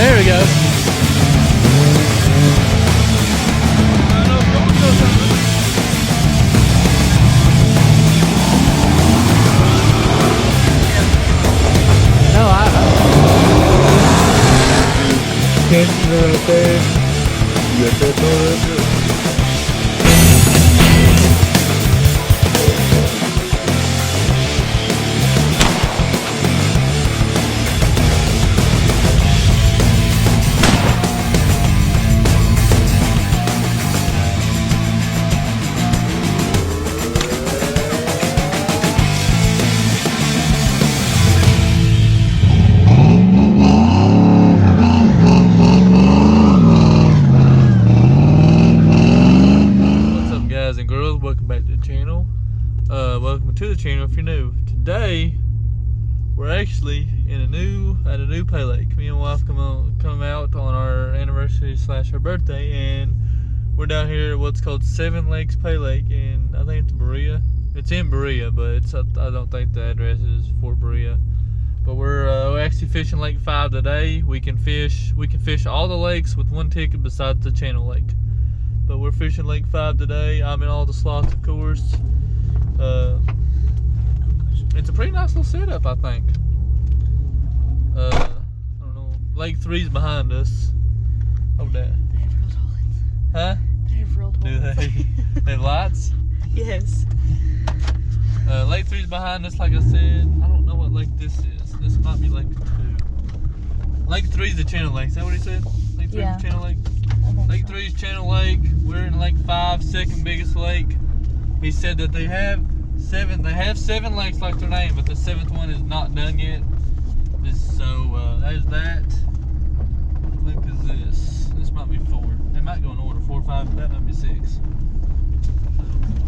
There we go. Right there. You got that door right there. Welcome back to the channel. Welcome to the channel if you're new. Today we're actually at a new Paylake. Me and my wife come out on our anniversary / our birthday, and we're down here at what's called Seven Lakes Paylake, and I think it's Berea. It's in Berea, but I don't think the address is Fort Berea. But we're actually fishing Lake 5 today. We can fish all the lakes with one ticket besides the Channel Lake. But we're fishing Lake 5 today. I'm in all the slots, of course. It's a pretty nice little setup, I think. I don't know. Lake 3's behind us. Oh, that. They have real toilets. Huh? They have real toilets. Do they? They have lights? Yes. Lake 3's behind us, like I said. I don't know what lake this is. This might be Lake 2. Lake 3's the Channel Lake. Is that what he said? Lake 3's the Channel Lake? Lake 3's Channel Lake. We're in Lake 5, second biggest lake. He said that they have seven lakes like their name, but the seventh one is not done yet. So there's that. What lake is this? This might be 4. They might go in order. 4, 5. That might be 6.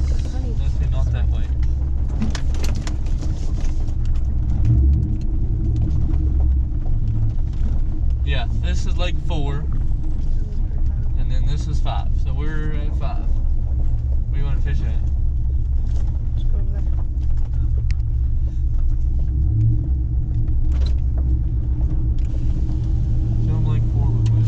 Let's see, not that way. Yeah, this is Lake 4. And then this is 5. So we're at 5. Where do you want to fish at? Let's go over there. Show them Lake 4 a little bit.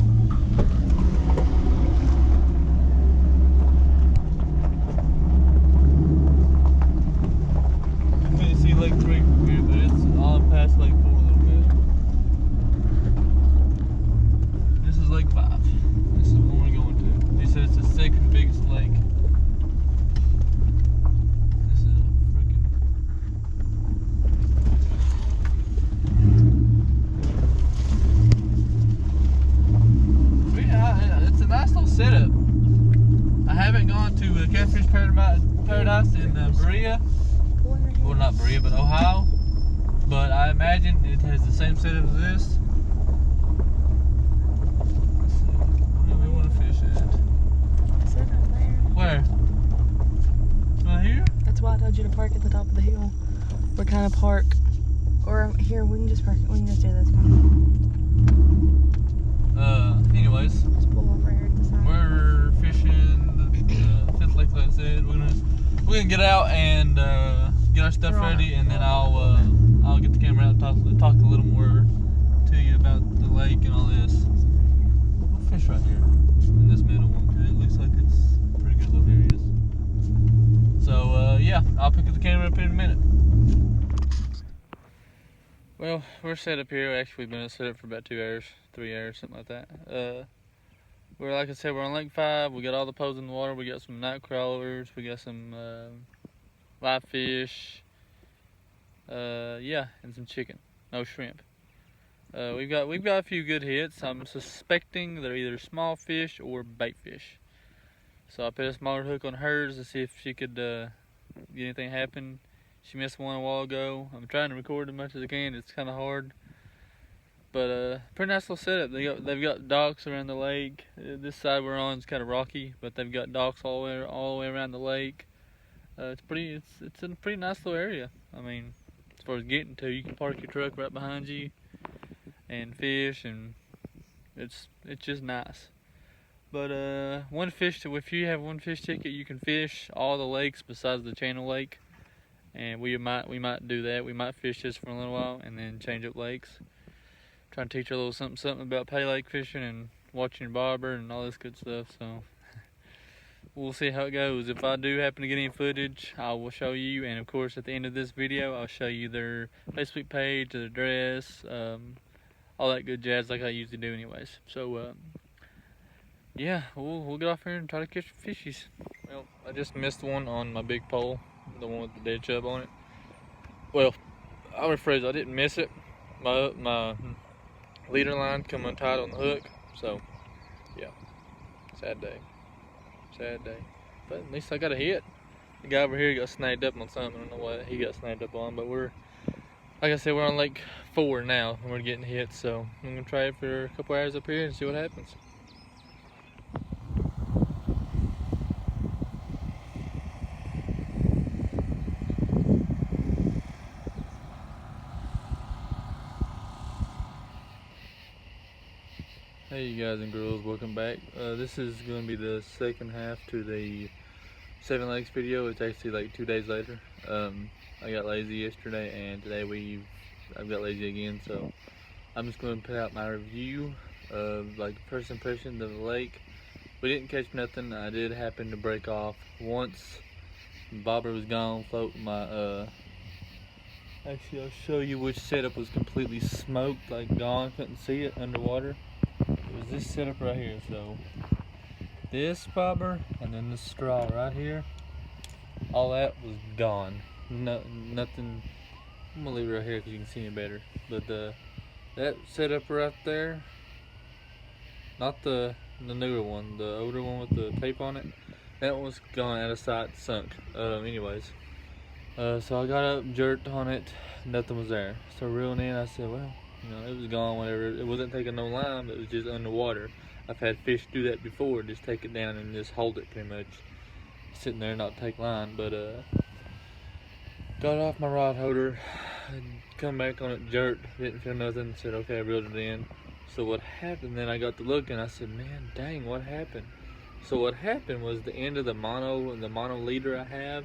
You can't see Lake 3 from here, but it's all past Lake 4 a little bit. This is Lake 5. This is what we're going to. He said it's the second biggest lake. This is a freaking. Yeah, it's a nice little setup. I haven't gone to Catfish Paradise in Berea. Well, not Berea, but Ohio. But I imagine it has the same setup as this. Where? Right here? That's why I told you to park at the top of the hill. We're kind of park. Or here, we can just park. We can just do this one. Anyways. Just pull over here at the side. We're fishing the fifth lake, like I said. We're gonna get out and get our stuff ready, and then I'll get the camera out and talk a little more to you about the lake and all this. We'll fish right here in this middle one. It looks like it's pretty good little areas. So yeah, I'll pick up the camera up here in a minute. Well, we're set up here. Actually, we've been set up for about 2 hours, 3 hours, something like that. We're, like I said, we're on Lake 5. We got all the poles in the water. We got some night crawlers. We got some live fish. Yeah, and some chicken. No shrimp. We've got a few good hits. I'm suspecting they're either small fish or bait fish. So I put a smaller hook on hers to see if she could get anything happen. She missed one a while ago. I'm trying to record as much as I can. It's kind of hard, but pretty nice little setup. They've got docks around the lake. This side we're on is kind of rocky, but they've got docks all the way around the lake. It's a pretty nice little area. I mean, as far as getting to, you can park your truck right behind you and fish, and it's just nice. But if you have one fish ticket, you can fish all the lakes besides the Channel Lake, and we might do that. We might fish this for a little while and then change up lakes. trying to teach her a little something about Paylake fishing and watching your bobber and all this good stuff. So we'll see how it goes. If I do happen to get any footage, I will show you. And of course, at the end of this video, I'll show you their Facebook page, their address, all that good jazz like I usually do anyways. So yeah, we'll get off here and try to catch some fishies. Well, I just missed one on my big pole, the one with the dead chub on it. Well, I'll rephrase, I didn't miss it. My leader line come untied on the hook, so yeah, sad day. But at least I got a hit. The guy over here got snagged up on something. I don't know what he got snagged up on, but we're, like I said, we're on Lake 4 now and we're getting hit, so I'm gonna try it for a couple hours up here and see what happens. Hey you guys and girls, welcome back. This is going to be the second half to the 7 Lakes video. It's actually like 2 days later. I got lazy yesterday and today I've got lazy again, so I'm just going to put out my review of like first impression of the lake. We didn't catch nothing. I did happen to break off once. Bobber was gone, floating my actually I'll show you which setup was completely smoked, like gone, couldn't see it underwater. It was this setup right here, so this bobber and then the straw right here, all that was gone. Nothing. I'm gonna leave it right here because you can see it better. But that setup right there, not the newer one, the older one with the tape on it, that one was gone, out of sight, sunk. Anyways, so I got up, jerked on it, nothing was there. So reeling in, I said, well, you know, it was gone whenever. It wasn't taking no line, but it was just underwater. I've had fish do that before, just take it down and just hold it pretty much. Sitting there and not take line, but got off my rod holder and come back on it, jerked, didn't feel nothing, said okay, I reeled it in. So what happened, then I got to look and I said, man, dang, what happened? So what happened was the end of the mono leader I have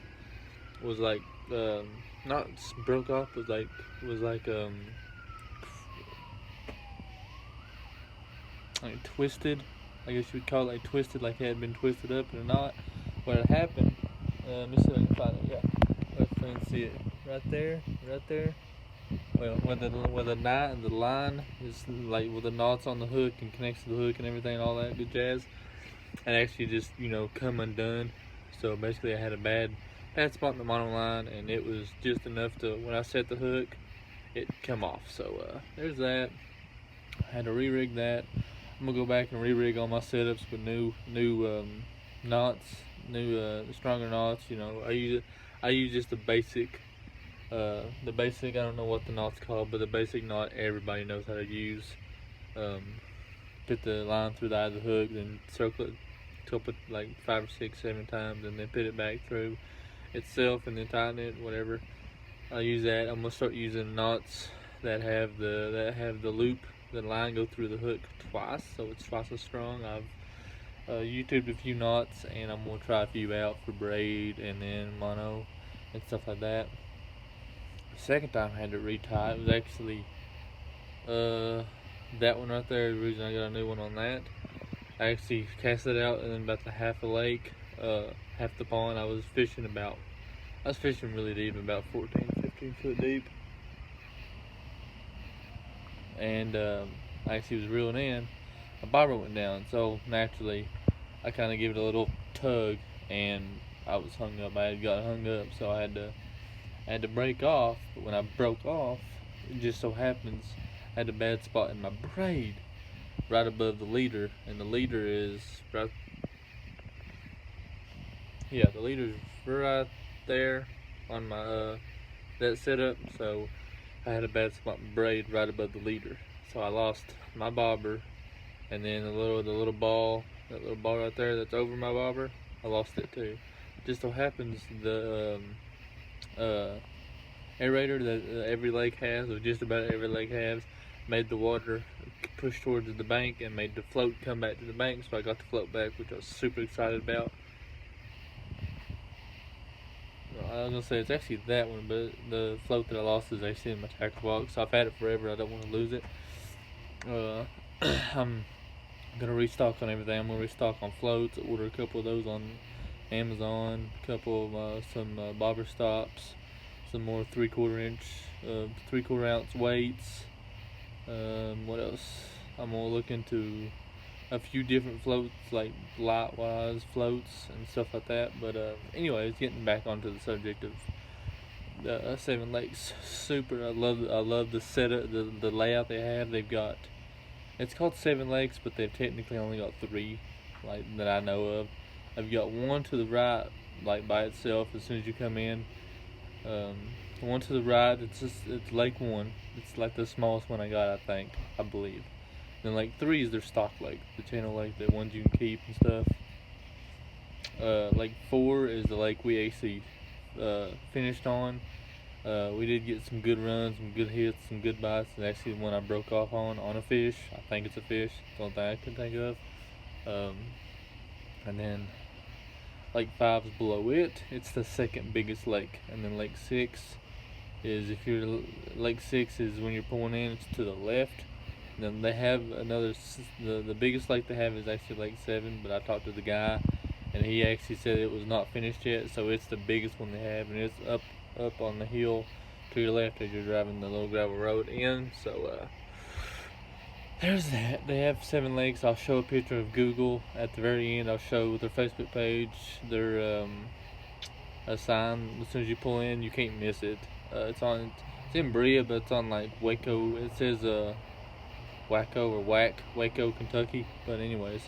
was like, not broke off, was like twisted. I guess you would call it like twisted, like it had been twisted up in a knot. What had happened, let me see if I can find it, yeah. Let's try and see it. Right there. Well, where the line is like with the knots on the hook and connects to the hook and everything, all that good jazz, and actually just, you know, come undone. So basically I had a bad spot in the mono line, and it was just enough to, when I set the hook, it come off. So there's that. I had to re-rig that. I'm gonna go back and re-rig all my setups with new knots, stronger knots. You know, I use just the basic. I don't know what the knot's called, but the basic knot everybody knows how to use. Put the line through the eye of the hook, then circle it, tilt it like 5 or 6, 7 times, and then put it back through itself, and then tighten it, whatever. I use that. I'm gonna start using knots that have the loop, the line go through the hook twice, so it's twice as strong. I've YouTubed a few knots, and I'm gonna try a few out for braid and then mono and stuff like that. The second time I had to retie, it was actually that one right there. The reason I got a new one on that, I actually cast it out in about the half a lake, half the pond. I was fishing really deep, about 14, 15 foot deep. And I actually was reeling in, a bobber went down, so naturally I kind of gave it a little tug, and I was hung up. I had got hung up, so I had to break off. But when I broke off, it just so happens I had a bad spot in my braid right above the leader, and the leader is right, yeah, the leader's right there on my that setup. So I had a bad spot in braid right above the leader, so I lost my bobber, and then the little ball, that little ball right there that's over my bobber, I lost it too. Just so happens the aerator that every lake has, or just about every lake has, made the water push towards the bank and made the float come back to the bank. So I got the float back, which I was super excited about. I was gonna say it's actually that one, but the float that I lost is actually in my tackle box. So I've had it forever. I don't want to lose it. Uh, I'm gonna restock on everything. I'm gonna restock on floats. Order a couple of those on Amazon. A couple of some bobber stops. Some more 3/4 ounce weights. What else? I'm gonna look into a few different floats, like light-wise floats and stuff like that. But anyways, getting back onto the subject of the Seven Lakes, super. I love the setup, the layout they have. They've got, it's called Seven Lakes, but they've technically only got three, like that I know of. I've got one to the right, like by itself. As soon as you come in, um, one to the right, it's Lake One. It's like the smallest one I got, I believe. Then Lake 3 is their stock lake, the channel lake, the ones you can keep and stuff. Lake 4 is the lake we actually finished on. We did get some good runs, some good hits, some good bites. And actually, the one I broke off on a fish. I think it's a fish. It's the only thing I can think of. And then Lake 5 is below it. It's the second biggest lake. And then Lake 6 is, Lake 6 is when you're pulling in, it's to the left. And then they have another, the biggest lake they have is actually Lake 7, but I talked to the guy and he actually said it was not finished yet, so it's the biggest one they have, and it's up on the hill to your left as you're driving the little gravel road in. So there's that. They have 7 lakes. I'll show a picture of Google at the very end. I'll show their Facebook page, their a sign. As soon as you pull in, you can't miss it. It's in Brea, but it's on like Waco. It says Waco or Waco, Kentucky. But anyways,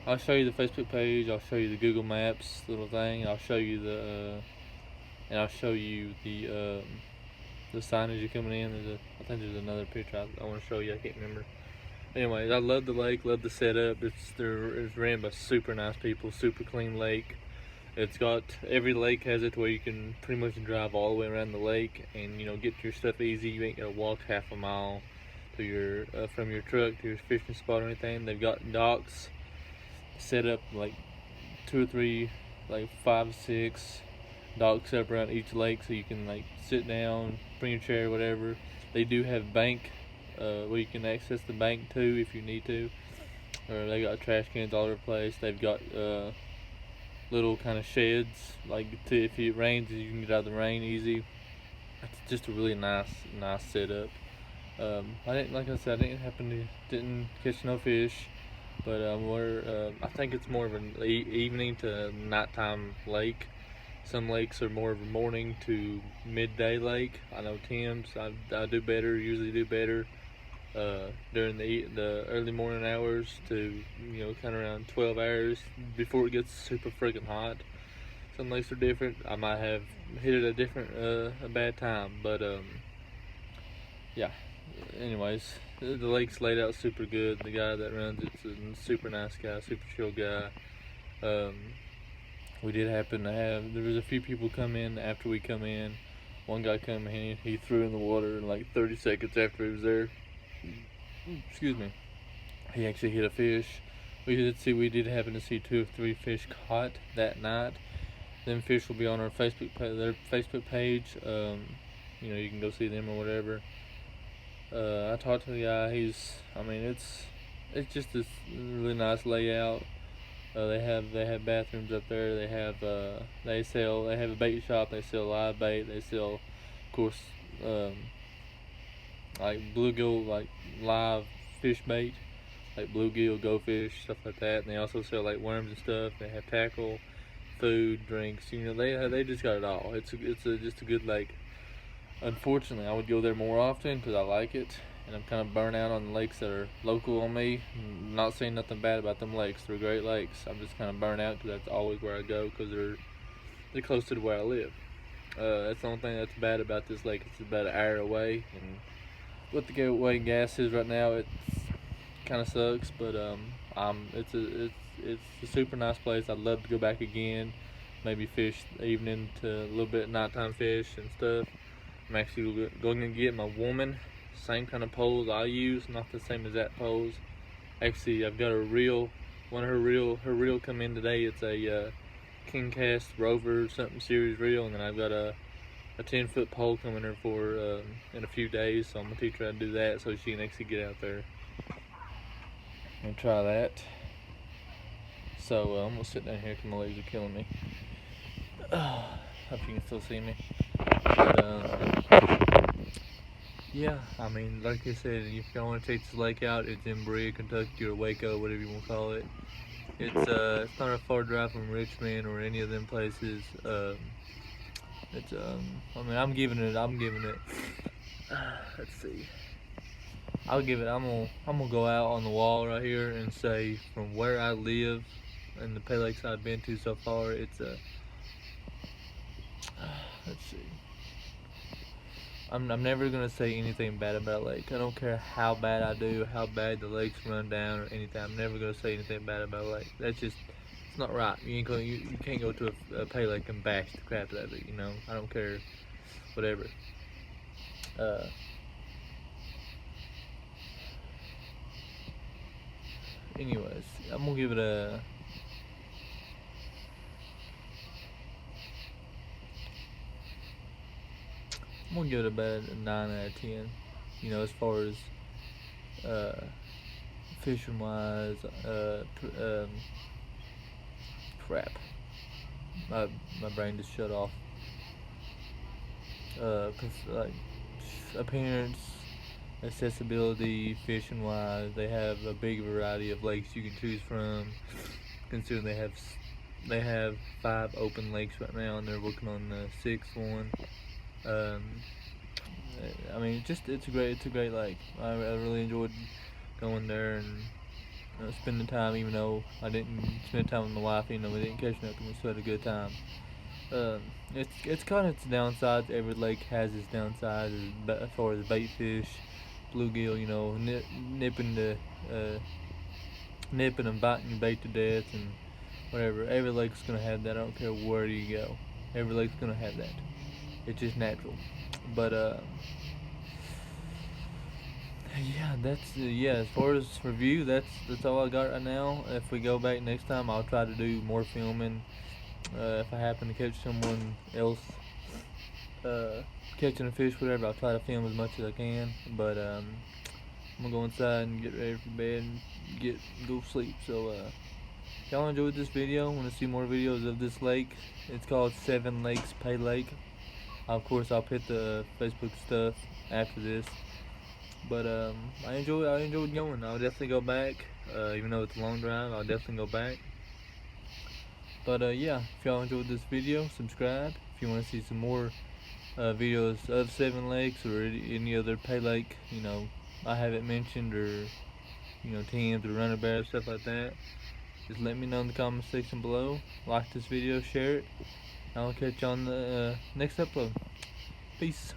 I'll show you the Facebook page. I'll show you the Google Maps little thing. I'll show you the sign as you're coming in. I think there's another picture I want to show you. I can't remember. Anyways, I love the lake, love the setup. It's ran by super nice people, super clean lake. It's got, every lake has it to where you can pretty much drive all the way around the lake and get your stuff easy. You ain't gotta walk half a mile to your from your truck to your fishing spot or anything. They've got docks set up like 2 or 3, like 5 or 6 docks set up around each lake, so you can like sit down, bring your chair, whatever. They do have bank where you can access the bank too if you need to. Or they got trash cans all over the place. They've got little kind of sheds, like if it rains, you can get out of the rain easy. It's just a really nice setup. I didn't catch no fish, but I think it's more of an evening to nighttime lake. Some lakes are more of a morning to midday lake. I know Tim's, I usually do better during the early morning hours to kind of around 12 hours before it gets super freaking hot. Some lakes are different. I might have hit it a bad time, but yeah. Anyways, the lake's laid out super good. The guy that runs it's a super nice guy, super chill guy. We did happen to have, there was a few people come in after we come in. One guy come in, he threw in the water in like 30 seconds after he was there. Excuse me. He actually hit a fish. We did happen to see 2 or 3 fish caught that night. Them fish will be on our their Facebook page. You can go see them or whatever. I talked to the guy. It's just this really nice layout. They have bathrooms up there. They have a bait shop. They sell live bait. They sell, of course, like bluegill, like live fish bait, like bluegill, goldfish, stuff like that. And they also sell like worms and stuff. They have tackle, food, drinks. They just got it all. It's just a good lake. Unfortunately, I would go there more often because I like it, and I'm kind of burnt out on the lakes that are local on me. I'm not saying nothing bad about them lakes; they're great lakes. I'm just kind of burnt out because that's always where I go because they're close to where I live. That's the only thing that's bad about this lake. It's about an hour away, and what the way gas is right now, it kind of sucks. But it's a super nice place. I'd love to go back again. Maybe fish evening to a little bit nighttime fish and stuff. I'm actually going to get my woman same kind of poles I use, not the same as that poles. Actually, I've got her reel come in today. It's a King Cast Rover something series reel, and then I've got a 10-foot pole coming in for in a few days. So I'm gonna teach her how to do that so she can actually get out there. and try that. So I'm gonna sit down here because my legs are killing me. Hope you can still see me. But, yeah, I mean, like I said, if y'all want to take this lake out, it's in Berea, Kentucky, or Waco, whatever you want to call it. It's not a far drive from Richmond or any of them places. I mean, I'm giving it. Let's see. I'm gonna go out on the wall right here and say from where I live and the Paylakes I've been to so far, it's a. Let's see. I'm never gonna say anything bad about a lake. I don't care how bad I do, how bad the lakes run down or anything. I'm never gonna say anything bad about a lake. It's not right. You can't go to a Paylake and bash the crap out of it. You know, I don't care, whatever. Anyways, I'm gonna give it a. I'm gonna give it about a 9 out of 10. You know, as far as fishing wise, crap. My brain just shut off. Like appearance, accessibility, fishing wise, they have a big variety of lakes you can choose from. Considering they have 5 open lakes right now, and they're working on the 6th one. I mean, it's a great lake. I really enjoyed going there and spending time, even though I didn't spend time with my wife. You know, we didn't catch nothing. We still had a good time. It's kind of its downsides. Every lake has its downsides as far as bait fish, bluegill. You know, nipping and biting your bait to death and whatever. Every lake's gonna have that. I don't care where you go. Every lake's gonna have that. It's just natural. But yeah, as far as review, that's all I got right now. If we go back next time, I'll try to do more filming. If I happen to catch someone else catching a fish, whatever, I'll try to film as much as I can. But I'm gonna go inside and get ready for bed and go sleep. So if y'all enjoyed this video, want to see more videos of this lake, it's called 7 Lakes Paylake. Of course, I'll put the Facebook stuff after this. But I enjoyed going. I'll definitely go back. Even though it's a long drive, I'll definitely go back. But yeah, if y'all enjoyed this video, subscribe. If you want to see some more videos of 7 Lakes or any other Paylake, you know, I haven't mentioned, or you know, teams or runner stuff like that, just let me know in the comment section below. Like this video, share it. I'll catch you on the next upload. Peace.